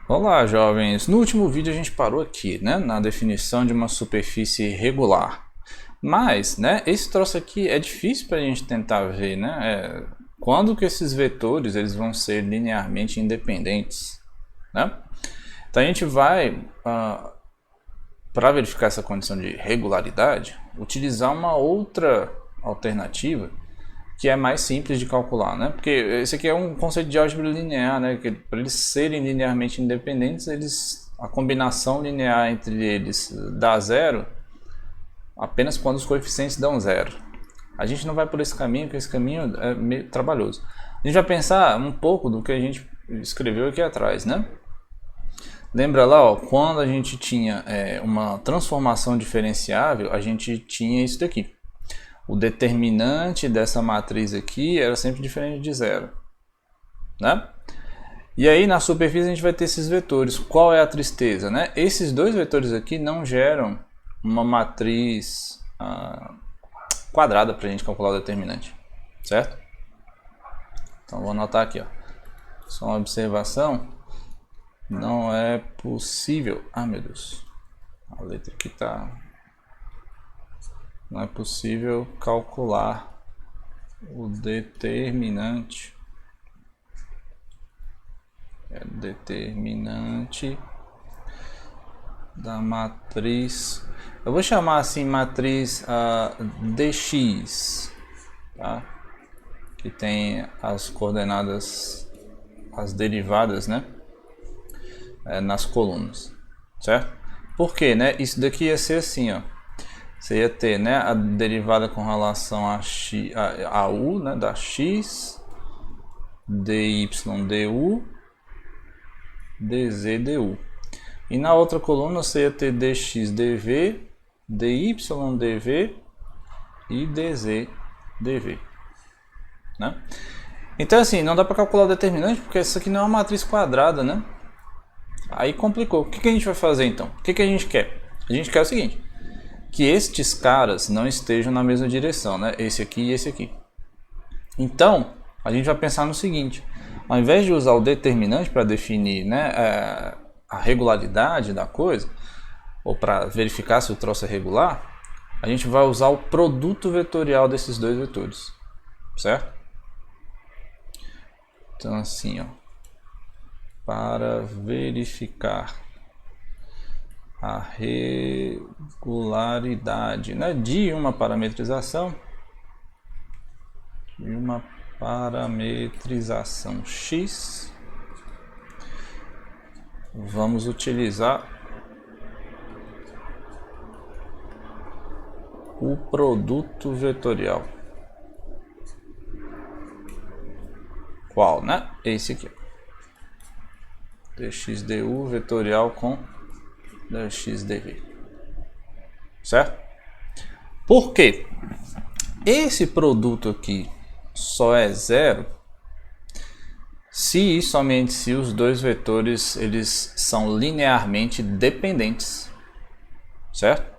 Olá, jovens! No último vídeo a gente parou aqui, né, na definição de uma superfície regular. Mas, né, esse troço aqui é difícil para a gente tentar ver, né? Quando que esses vetores eles vão ser linearmente independentes, né? Então a gente vai, para verificar essa condição de regularidade, utilizar uma outra alternativa que é mais simples de calcular, né? Porque esse aqui é um conceito de álgebra linear, né? Que para eles serem linearmente independentes, a combinação linear entre eles dá zero apenas quando os coeficientes dão zero. A gente não vai por esse caminho, porque esse caminho é meio trabalhoso. A gente vai pensar um pouco do que a gente escreveu aqui atrás, né? Lembra lá, ó, quando a gente tinha uma transformação diferenciável, a gente tinha isso daqui. O determinante dessa matriz aqui era sempre diferente de zero, né? E aí na superfície a gente vai ter esses vetores. Qual é a tristeza, né? Esses dois vetores aqui não geram uma matriz quadrada para a gente calcular o determinante, certo? Então vou anotar aqui, ó. Só uma observação. Não é possível. Ah, meu Deus. A letra aqui tá... Não é possível calcular o determinante. Determinante da matriz. Eu vou chamar assim matriz dx, tá? Que tem as coordenadas, as derivadas, né? Nas colunas, certo? Por quê, né? Isso daqui ia ser assim, ó. Você ia ter, né, a derivada com relação a u, né, da x, dy du, dz du. E na outra coluna você ia ter dx dv, dy dv e dz dv, né? Então assim, não dá para calcular o determinante porque isso aqui não é uma matriz quadrada, né? Aí complicou. O que a gente vai fazer então? O que a gente quer? A gente quer o seguinte: que estes caras não estejam na mesma direção, né? Esse aqui e esse aqui. Então, a gente vai pensar no seguinte: ao invés de usar o determinante para definir, né, a regularidade da coisa, ou para verificar se o troço é regular, a gente vai usar o produto vetorial desses dois vetores, certo? Então assim, ó, para verificar a regularidade, né, de uma parametrização x, vamos utilizar o produto vetorial. Qual, né? Esse aqui. dx du vetorial com dx dv. Certo? Por quê? Esse produto aqui só é zero se e somente se os dois vetores eles são linearmente dependentes, certo?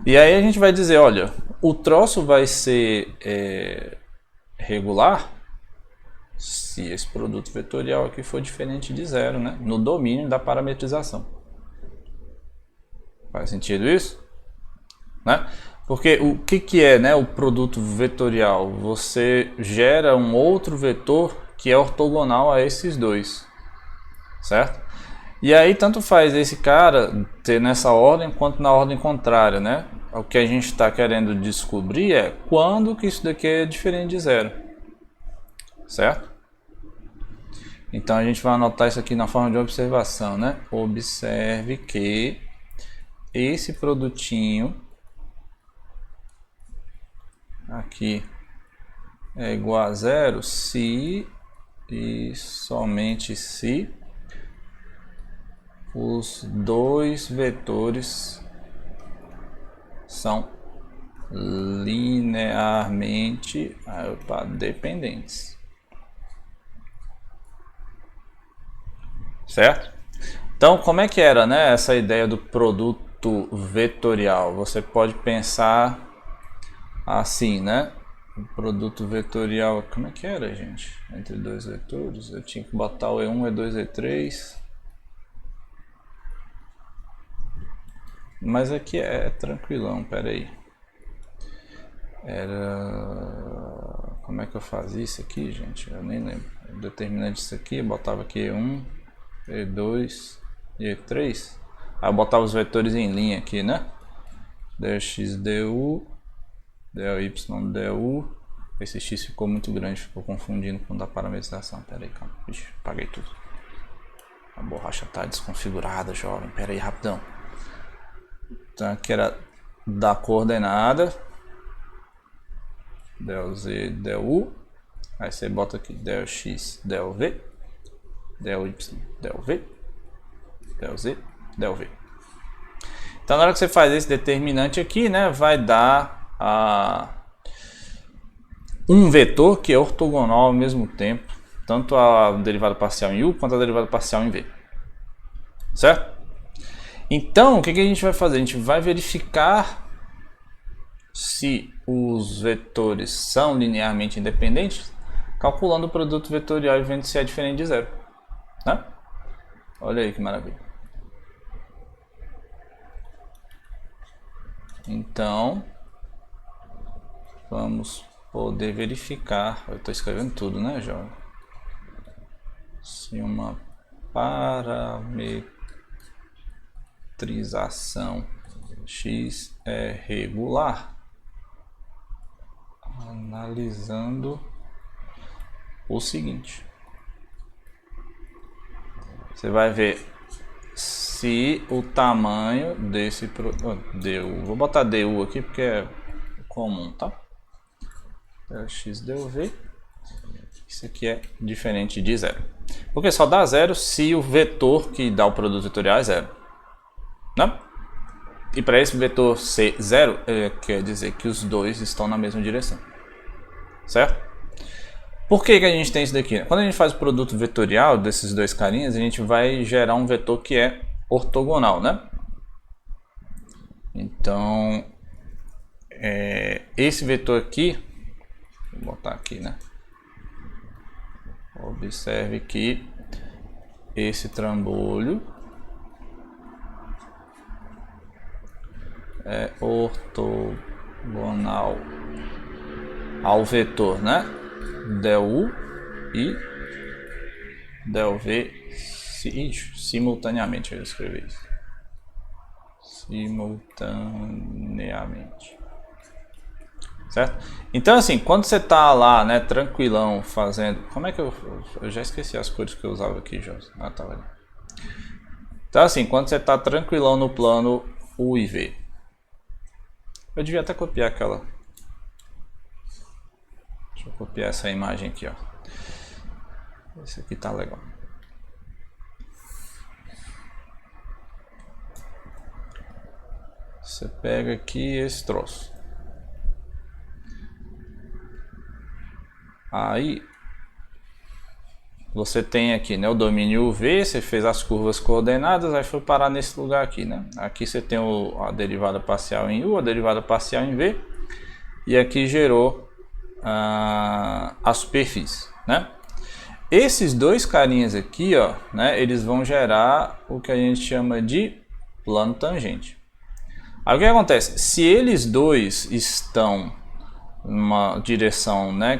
E aí a gente vai dizer, olha, o troço vai ser regular se esse produto vetorial aqui for diferente de zero, né? No domínio da parametrização. Faz sentido isso? Né? Porque o que é, né, o produto vetorial? Você gera um outro vetor que é ortogonal a esses dois, certo? E aí tanto faz esse cara ter nessa ordem quanto na ordem contrária, né? O que a gente está querendo descobrir é quando que isso daqui é diferente de zero, certo? Então a gente vai anotar isso aqui na forma de observação, né? Observe que esse produtinho aqui é igual a zero se e somente se os dois vetores são linearmente dependentes, certo? Então, como é que era, né, essa ideia do produto vetorial? Você pode pensar assim, né? o produto vetorial, como é que era, gente? Entre dois vetores, eu tinha que botar o E1, E2, E3. Mas aqui é tranquilão, pera aí. Era... Como é que eu fazia isso aqui, gente? Eu nem lembro. O determinante disso aqui, eu botava aqui E1, E2 e E3. Aí eu botava os vetores em linha aqui, né? dx du, dy du. Esse x ficou muito grande, ficou confundindo com o da parametrização. Pera aí, calma. Ixi, apaguei tudo. A borracha tá desconfigurada, jovem. Pera aí, rapidão. Então aqui era da coordenada. Del z, del u. Aí você bota aqui del x, del v. Del y, del v. Del z, del v. Então na hora que você faz esse determinante aqui, né, vai dar um vetor que é ortogonal ao mesmo tempo, tanto a derivada parcial em u quanto a derivada parcial em v. Certo? Então o que a gente vai fazer? A gente vai verificar se os vetores são linearmente independentes, calculando o produto vetorial e vendo se é diferente de zero. Né? Olha aí que maravilha. Então, vamos poder verificar. Eu estou escrevendo tudo, né, jovem? Se uma parametrização x é regular, analisando o seguinte. Você vai ver se o tamanho desse du, vou botar du aqui porque é comum, tá? X del v, isso aqui é diferente de zero, porque só dá zero se o vetor que dá o produto vetorial é zero, né? E para esse vetor ser zero, quer dizer que os dois estão na mesma direção, certo? Por que a gente tem isso daqui? Quando a gente faz o produto vetorial desses dois carinhas, a gente vai gerar um vetor que é ortogonal, né? Então, esse vetor aqui, vou botar aqui, né? Observe que esse trambolho é ortogonal ao vetor, né? Del u e del v simultaneamente. Eu escrevi isso. Simultaneamente. Certo? Então assim, quando você tá lá, né, tranquilão, fazendo... Como é que eu já esqueci as cores que eu usava aqui, José. Ah, tá ali. Então assim, quando você tá tranquilão no plano U e V. Eu devia até copiar aquela... Deixa eu copiar essa imagem aqui, ó. Esse aqui tá legal. Você pega aqui esse troço. Aí você tem aqui, né, o domínio UV, você fez as curvas coordenadas, aí foi parar nesse lugar aqui, né? Aqui você tem a derivada parcial em U, a derivada parcial em V, e aqui gerou a superfície, né? Esses dois carinhas aqui, ó, né, eles vão gerar o que a gente chama de plano tangente. Aí o que acontece? Se eles dois estão numa direção, né,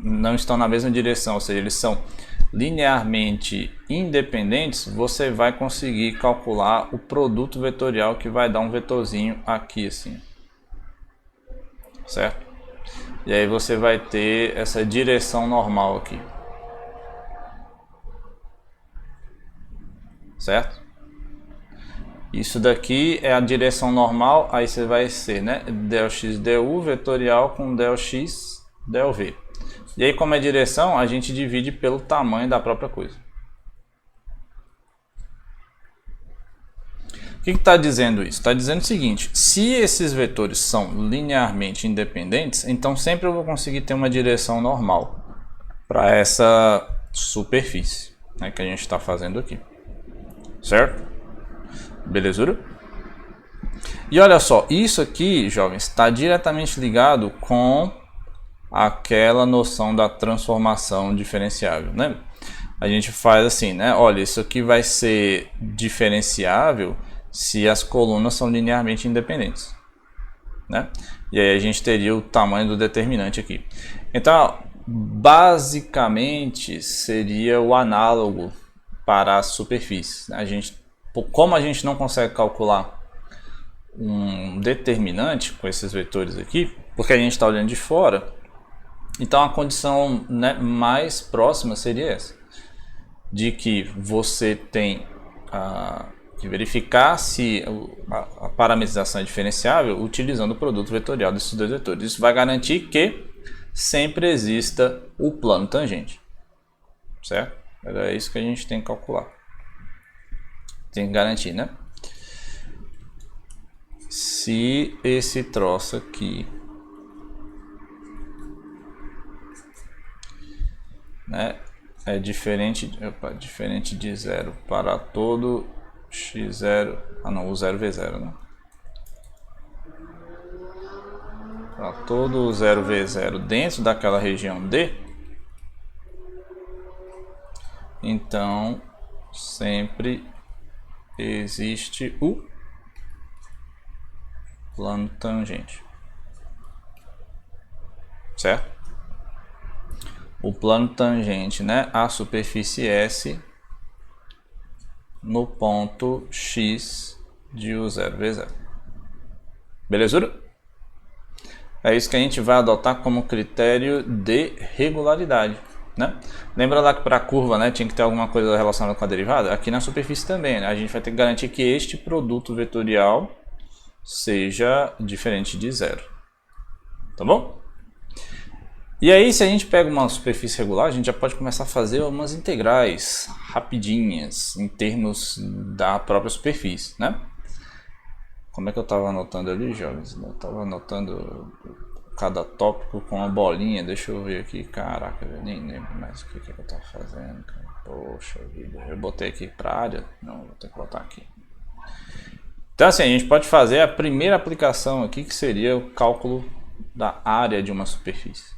não estão na mesma direção, ou seja, eles são linearmente independentes, você vai conseguir calcular o produto vetorial que vai dar um vetorzinho aqui assim, certo? E aí você vai ter essa direção normal aqui, certo? Isso daqui é a direção normal, aí você vai ser, né, del x du vetorial com del x del v. E aí, como é direção, a gente divide pelo tamanho da própria coisa. O que está dizendo isso? Está dizendo o seguinte: se esses vetores são linearmente independentes, então sempre eu vou conseguir ter uma direção normal para essa superfície, né, que a gente está fazendo aqui, certo? Belezura? E olha só, isso aqui, jovens, está diretamente ligado com aquela noção da transformação diferenciável, né? A gente faz assim, né? Olha, isso aqui vai ser diferenciável se as colunas são linearmente independentes, né? E aí a gente teria o tamanho do determinante aqui. Então, basicamente seria o análogo para as superfícies. Como a gente não consegue calcular um determinante com esses vetores aqui, porque a gente está olhando de fora, então a condição, né, mais próxima seria essa, de que você tem que verificar se a parametrização é diferenciável utilizando o produto vetorial desses dois vetores. Isso vai garantir que sempre exista o plano tangente, certo? É isso que a gente tem que calcular. Tem que garantir, né? Se esse troço aqui, né, é diferente de zero para todo x0, o 0v0, né? Para todo o 0v0 dentro daquela região D, então sempre existe o plano tangente, certo? O plano tangente, né, a superfície S no ponto X de U0V0. Beleza? É isso que a gente vai adotar como critério de regularidade, né? Lembra lá que para a curva, né, tinha que ter alguma coisa relacionada com a derivada? Aqui na superfície também, né? A gente vai ter que garantir que este produto vetorial seja diferente de zero. Tá bom? E aí, se a gente pega uma superfície regular, a gente já pode começar a fazer umas integrais rapidinhas em termos da própria superfície, né? Como é que eu estava anotando ali, jovens? Eu estava anotando cada tópico com uma bolinha. Deixa eu ver aqui. Caraca, eu nem lembro mais o que eu estava fazendo, cara. Poxa vida, eu botei aqui para área. Não, vou ter que botar aqui. Então assim, a gente pode fazer a primeira aplicação aqui, que seria o cálculo da área de uma superfície.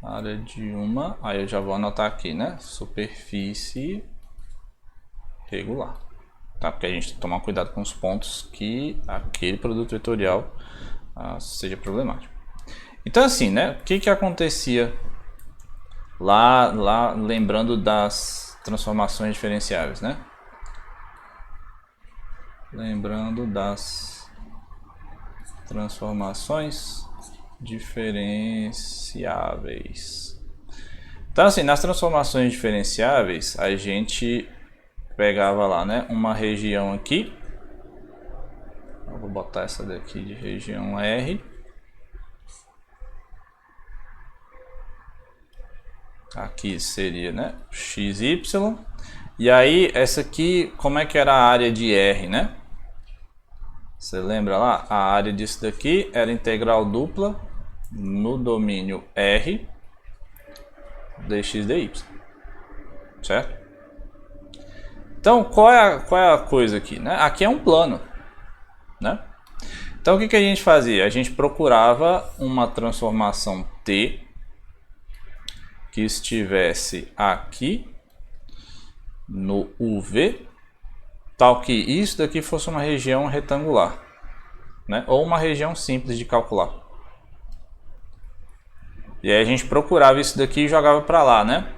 Área de uma, aí eu já vou anotar aqui, né? Superfície regular, tá? Porque a gente tem que tomar cuidado com os pontos que aquele produto vetorial seja problemático. Então assim, né? O que acontecia lá lembrando das transformações diferenciáveis, né? Lembrando das transformações diferenciáveis. Então assim, nas transformações diferenciáveis, a gente pegava lá, né, uma região aqui. Eu vou botar essa daqui de região R. Aqui seria, né, XY. E aí, essa aqui, como é que era a área de R, né? Você lembra lá? A área disso daqui era integral dupla no domínio R dx dy, certo? Então, qual é a coisa aqui, né? Aqui é um plano, né? Então, o que a gente fazia? A gente procurava uma transformação T que estivesse aqui no UV, tal que isso daqui fosse uma região retangular, né? Ou uma região simples de calcular. E aí a gente procurava isso daqui e jogava para lá, né?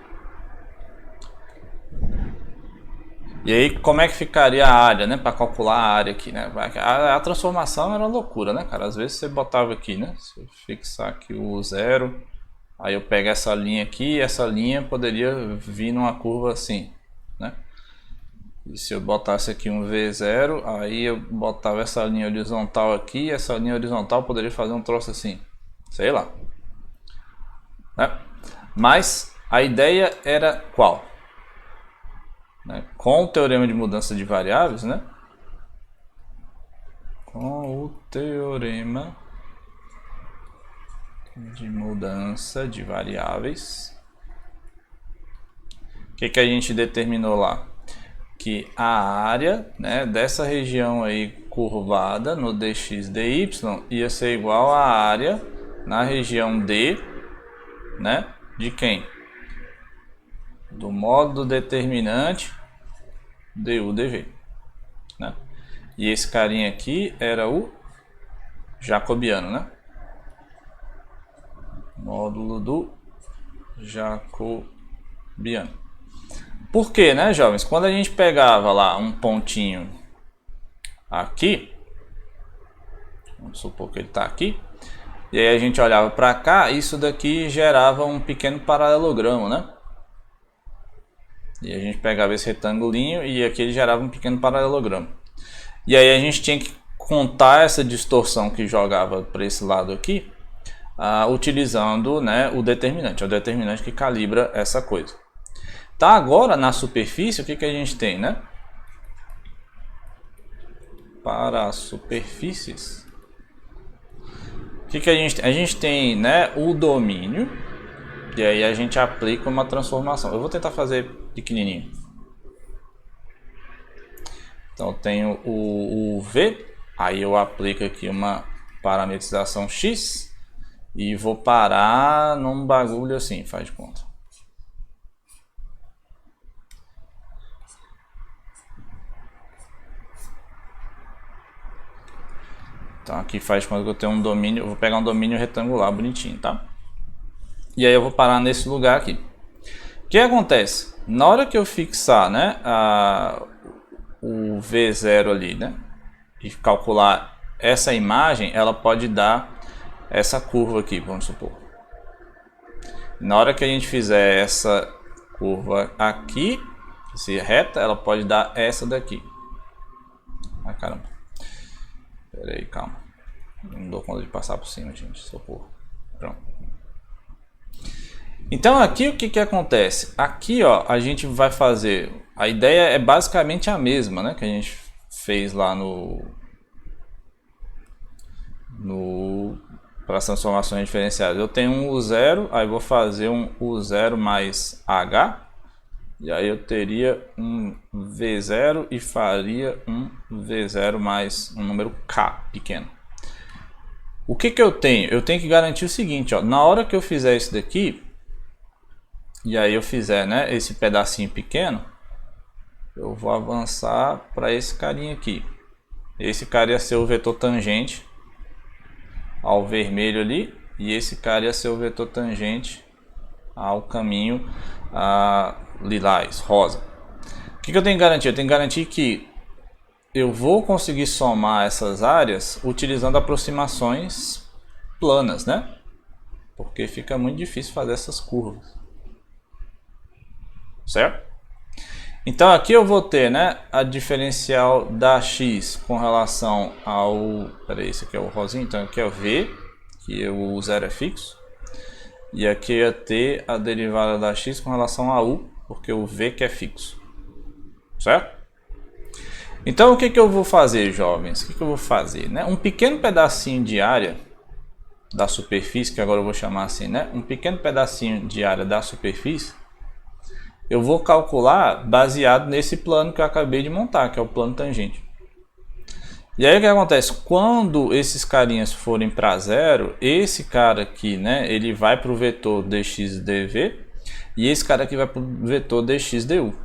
E aí como é que ficaria a área, né? Para calcular a área aqui, né? A transformação era uma loucura, né, cara? Às vezes você botava aqui, né? Se eu fixar aqui o zero, aí eu pego essa linha aqui, e essa linha poderia vir numa curva assim, né? E se eu botasse aqui um V0, aí eu botava essa linha horizontal aqui, e essa linha horizontal poderia fazer um troço assim, sei lá, né? Mas a ideia era qual? Né? Com o teorema de mudança de variáveis, né? Com o teorema de mudança de variáveis, o que a gente determinou lá? Que a área, né, dessa região aí curvada no dx dy ia ser igual à área na região D, né, de quem? Do módulo determinante du dv, né? E esse carinha aqui era o jacobiano, né? Módulo do jacobiano. Por quê, né, jovens? Quando a gente pegava lá um pontinho aqui, vamos supor que ele está aqui, e aí a gente olhava para cá, isso daqui gerava um pequeno paralelogramo, né? E a gente pegava esse retangulinho e aqui ele gerava um pequeno paralelogramo. E aí a gente tinha que contar essa distorção que jogava para esse lado aqui, utilizando, né, o determinante. É o determinante que calibra essa coisa. Tá, agora na superfície, o que a gente tem, né? Para as superfícies, o que a gente tem? A gente tem, né, o domínio, e aí a gente aplica uma transformação. Eu vou tentar fazer pequenininho. Então eu tenho o V, aí eu aplico aqui uma parametrização X e vou parar num bagulho assim, faz de conta. Então aqui faz de conta que eu tenho um domínio, eu vou pegar um domínio retangular bonitinho, tá? E aí eu vou parar nesse lugar aqui. O que acontece? Na hora que eu fixar, né, o V0 ali, né, e calcular essa imagem, ela pode dar essa curva aqui, vamos supor. Na hora que a gente fizer essa curva aqui, se reta, ela pode dar essa daqui. Ah, caramba. Pera aí, calma. Não dou conta de passar por cima, gente. Socorro. Pronto. Então aqui o que acontece? Aqui, ó, a gente vai fazer... A ideia é basicamente a mesma, né? Que a gente fez lá para as transformações diferenciadas. Eu tenho um U0, aí vou fazer um U0 mais H. E aí eu teria um V0 e faria um V0 mais um número K pequeno. O que eu tenho? Eu tenho que garantir o seguinte, ó, na hora que eu fizer isso daqui, e aí eu fizer, né, esse pedacinho pequeno, eu vou avançar para esse carinha aqui. Esse cara ia ser o vetor tangente ao vermelho ali, e esse cara ia ser o vetor tangente ao caminho lilás, rosa. O que eu tenho que garantir? Eu tenho que garantir que eu vou conseguir somar essas áreas utilizando aproximações planas, né? Porque fica muito difícil fazer essas curvas. Certo? Então aqui eu vou ter, né, a diferencial da x com relação ao... Peraí, esse aqui é o rosinho, então aqui é o v, que o zero é fixo. E aqui ia ter a derivada da x com relação a u, porque o v que é fixo. Certo? Então o que eu vou fazer, jovens? O que eu vou fazer, né? Um pequeno pedacinho de área da superfície, que agora eu vou chamar assim, né? Um pequeno pedacinho de área da superfície, eu vou calcular baseado nesse plano que eu acabei de montar, que é o plano tangente. E aí o que acontece? Quando esses carinhas forem para zero, esse cara aqui, né, ele vai para o vetor dx dv, e esse cara aqui vai para o vetor dx du.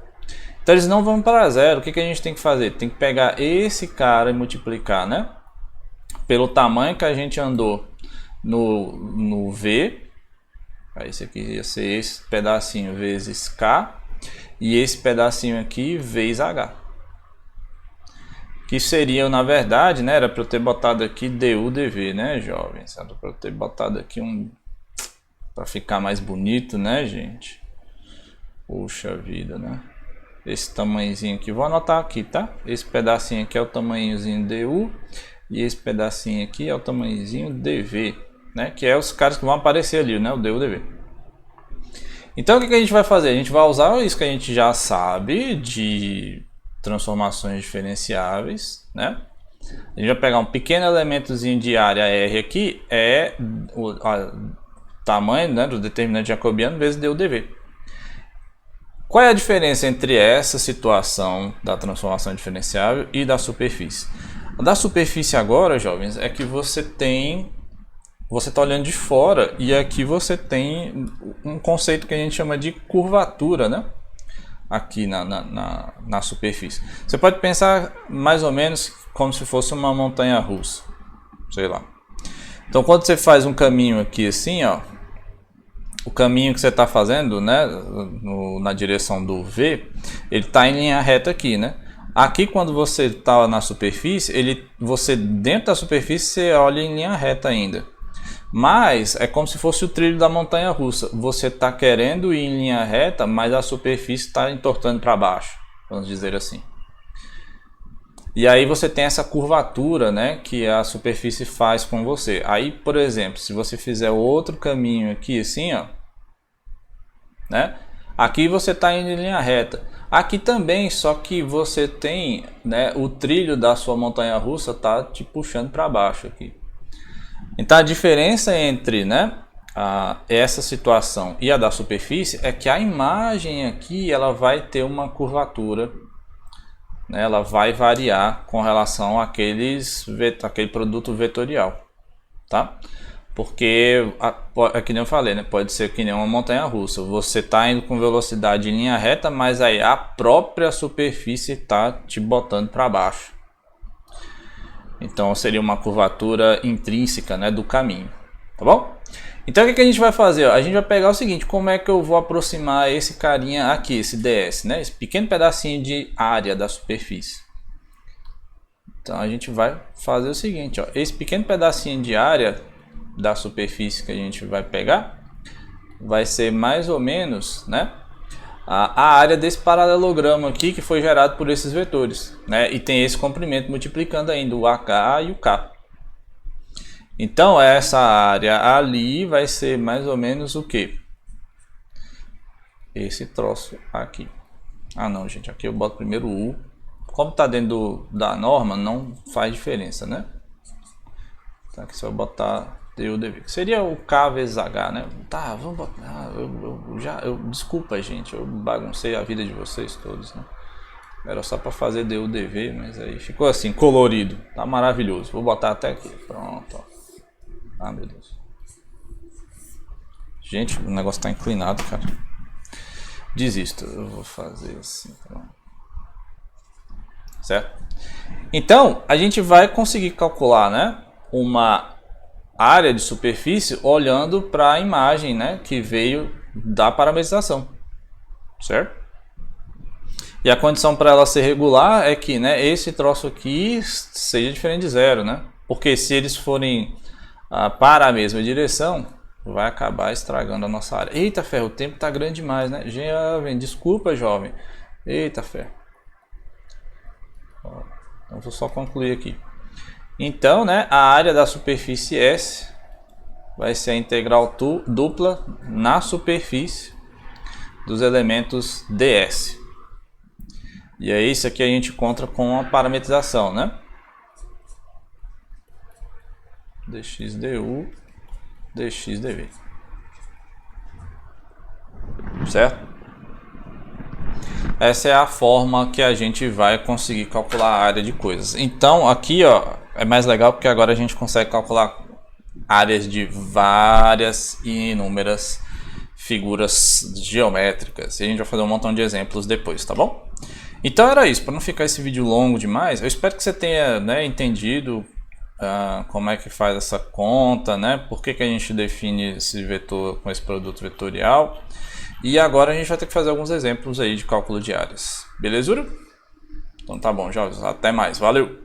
Então eles não vão para zero. O que a gente tem que fazer? Tem que pegar esse cara e multiplicar, né, pelo tamanho que a gente andou no v. Esse aqui ia ser esse pedacinho vezes k, e esse pedacinho aqui vezes h. Que seria, na verdade, né, era para eu ter botado aqui du dv, né, jovens? Era para eu ter botado aqui para ficar mais bonito, né, gente? Poxa vida, né? Esse tamanhozinho aqui, vou anotar aqui, tá? Esse pedacinho aqui é o tamanhozinho du, e esse pedacinho aqui é o tamanhozinho dv, né? Que é os caras que vão aparecer ali, né? O du dv. Então o que a gente vai fazer? A gente vai usar isso que a gente já sabe de transformações diferenciáveis, né? A gente vai pegar um pequeno elementozinho de área R aqui, é o tamanho, né, do determinante jacobiano vezes du dv. Qual é a diferença entre essa situação da transformação diferenciável e da superfície? Da superfície agora, jovens, é que você está olhando de fora e aqui você tem um conceito que a gente chama de curvatura, né? Aqui na superfície. Você pode pensar mais ou menos como se fosse uma montanha russa, sei lá. Então quando você faz um caminho aqui assim, ó, o caminho que você está fazendo, né, na direção do V, ele está em linha reta aqui, né? Aqui quando você está na superfície, você dentro da superfície você olha em linha reta ainda. Mas é como se fosse o trilho da montanha russa. Você está querendo ir em linha reta, mas a superfície está entortando para baixo, vamos dizer assim. E aí você tem essa curvatura, né, que a superfície faz com você. Aí, por exemplo, se você fizer outro caminho aqui assim, ó, né, aqui você está indo em linha reta. Aqui também, só que você tem, né, o trilho da sua montanha russa está te puxando para baixo aqui. Então a diferença entre, né, essa situação e a da superfície é que a imagem aqui ela vai ter uma curvatura, né, ela vai variar com relação àquele produto vetorial, tá? Porque, é que nem eu falei, né, pode ser que nem uma montanha russa, você está indo com velocidade em linha reta, mas aí a própria superfície está te botando para baixo. Então seria uma curvatura intrínseca, né, do caminho, tá bom? Então o que a gente vai fazer? A gente vai pegar o seguinte, como é que eu vou aproximar esse carinha aqui, esse ds, né, esse pequeno pedacinho de área da superfície. Então a gente vai fazer o seguinte, ó, esse pequeno pedacinho de área da superfície que a gente vai pegar vai ser mais ou menos, né, a área desse paralelogramo aqui que foi gerado por esses vetores, né? E tem esse comprimento multiplicando ainda o AK e o K. Então essa área ali vai ser mais ou menos o que? Esse troço aqui. Ah não, gente, aqui eu boto primeiro o U. Como está dentro da norma, não faz diferença, né? Então aqui você vai botar DU, DV. Seria o K vezes H, né? Tá, vamos botar. Desculpa, gente, eu baguncei a vida de vocês todos, né? Era só para fazer DU, DV, mas aí ficou assim, colorido. Tá maravilhoso. Vou botar até aqui. Pronto, ó. Ah, meu Deus. Gente, o negócio tá inclinado, cara. Desisto. Eu vou fazer assim, pronto. Certo? Então, a gente vai conseguir calcular, né, uma área de superfície olhando para a imagem, né, que veio da parametrização, certo? E a condição para ela ser regular é que, né, esse troço aqui seja diferente de zero, né? Porque se eles forem para a mesma direção, vai acabar estragando a nossa área. Eita ferro, o tempo tá grande demais, né? Jovem, desculpa, jovem. Eita ferro. Então vou só concluir aqui. Então, né, a área da superfície S vai ser a integral dupla na superfície dos elementos ds. E aí isso aqui a gente encontra com a parametrização, né? dx du, dx dv. Certo? Essa é a forma que a gente vai conseguir calcular a área de coisas. Então aqui, ó, é mais legal porque agora a gente consegue calcular áreas de várias e inúmeras figuras geométricas. E a gente vai fazer um montão de exemplos depois, tá bom? Então era isso, para não ficar esse vídeo longo demais, eu espero que você tenha, né, entendido como é que faz essa conta, né? Por que a gente define esse vetor com esse produto vetorial. E agora a gente vai ter que fazer alguns exemplos aí de cálculo de áreas. Belezura? Então tá bom, jovens. Até mais. Valeu!